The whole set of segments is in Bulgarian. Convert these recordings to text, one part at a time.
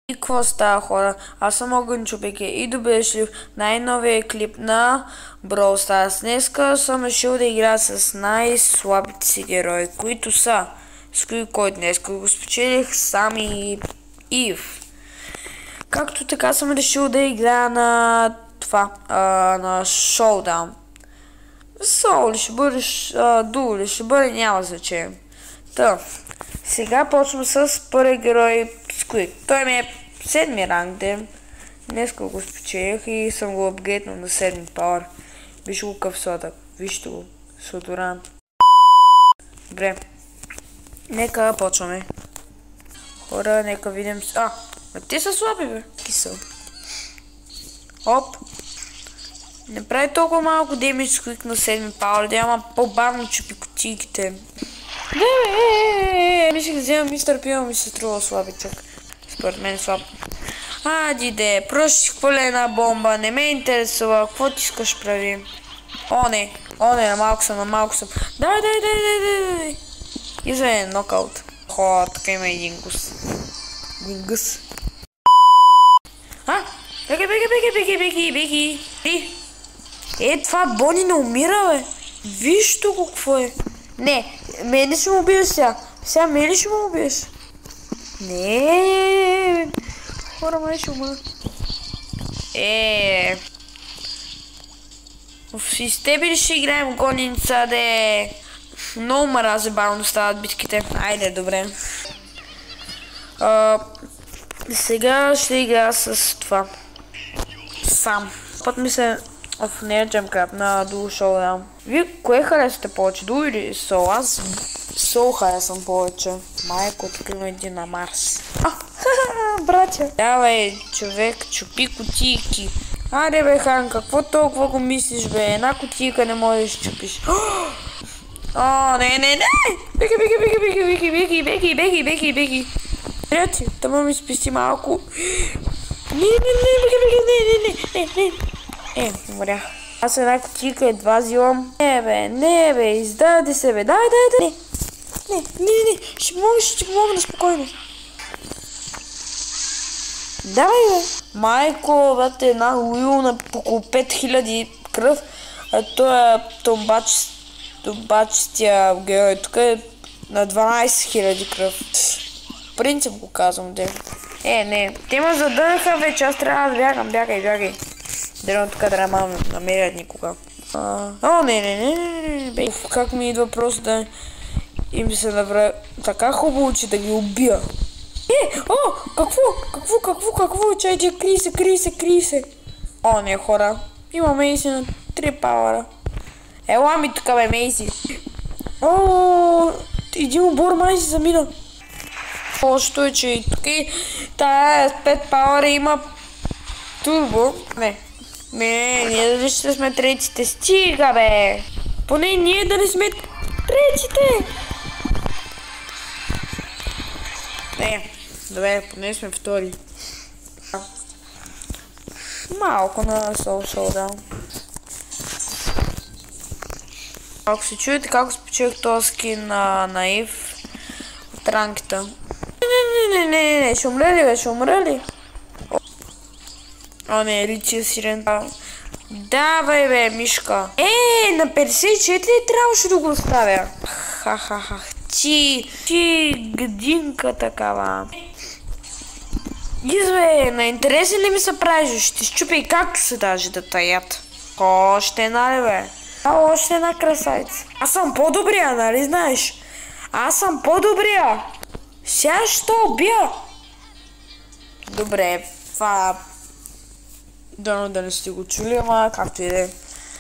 И какво става, хора? Аз съм Огън Чупеке и добре дошли в най-новия клип на Brawl Stars. Днеска съм решил да играя с най-слабите си герои, които са, с кой днеска го спечелих, Сами и Ив. Както така съм решил да играя на това, на Showdown. Соло ли ще бъде, дуо ли ще бъде, няма значение. Та, сега почвам с първи герой Сквик. Той ми е 7 ранг ден. Днеска го спечелих и съм го апгрейднал на 7 пауър. Виж го къв сладък. Вижте го. Содоран. Добре. Нека почваме. Хора, нека видим... те са слаби, бе. Кисел. Оп. Не прави толкова малко демидж Сквик на 7 пауър, да ама по-бавно чупи кутийките. Мислих да взема мистер Пил, ми се струва слабичък. Според мен слаб. Диде, просто си хвърля една бомба, не ме интересува, какво ти искаш прави? О не, на малко съм. Дай. Изведен нокаут. Така има един гъс. Беги. Това Бони не умира, бе. Виж тук какво е. Не, мене ще му убиеш сега. Сега мене ще му убиеш. Не, хора, май ще умра. И с тебе ли ще играем гоненица, де? Много мрази бавно стават битките. Айде, добре. Сега ще играя с това. Сам. Път ми се... не е джемкрап на Duo Showdown. Вие кое харесвате повече? Duo или Сол? Аз Сол харесвам повече. Майко, тук има един на Марс. Братя. Давай, човек, чупи кутийки. Аре бе, Хан, какво толкова го мислиш, бе? Една кутийка не можеш да чупиш. Не. Беги. Беги. Тъма ми спести малко. Не. Умрях. Аз една кутийка едва взимам. Не бе, издаде се, бе. Дай. Не. Ще помогна спокойно. Давай, бе. Майко, брате, една Уил на около 5000 кръв. Той е томбачистия герой. Тук е на 12 000 кръв. В принцип го казвам, де. Не. Те ме задънаха вече, аз трябва да бягам. Бягай. Дено тук да няма намерят никога. Не. Как ми идва просто да им се направи така хубаво, че да ги убия. Какво? Чайте, крий се. Не, хора. Има Мейси на 3 пауъра. Ела ми тук, бе, Мейси. Един обор май си замина. Лошото е, че и тук тая 5 пауъра има турбо. Не, ние дали ще сме третите. Стига, бе! Поне ние да не сме третите! Добре, поне сме втори. Малко на Showdown. Ако се чуете как спечелих този скин на Ив от ранката. Не, ще умре ли? Не, Ричи е сирен. Давай, бе, мишка. На 54 трябваше да го оставя. Ти гадинка такава. Изве, на интересен ли ми се правиш? Ще щупя и както се даже да таят. Още една ли, бе? Още една красавица. Аз съм по-добрия, нали знаеш? Сега ще убия. Добре, това... Дано да не сте го чули, ама както и да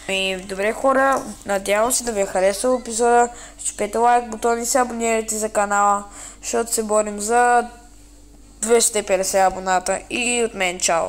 е. Добре, хора, надявам се да ви е харесал епизода. Чупете лайк бутон и се абонирайте за канала, защото се борим за 250 абоната. И от мен чао!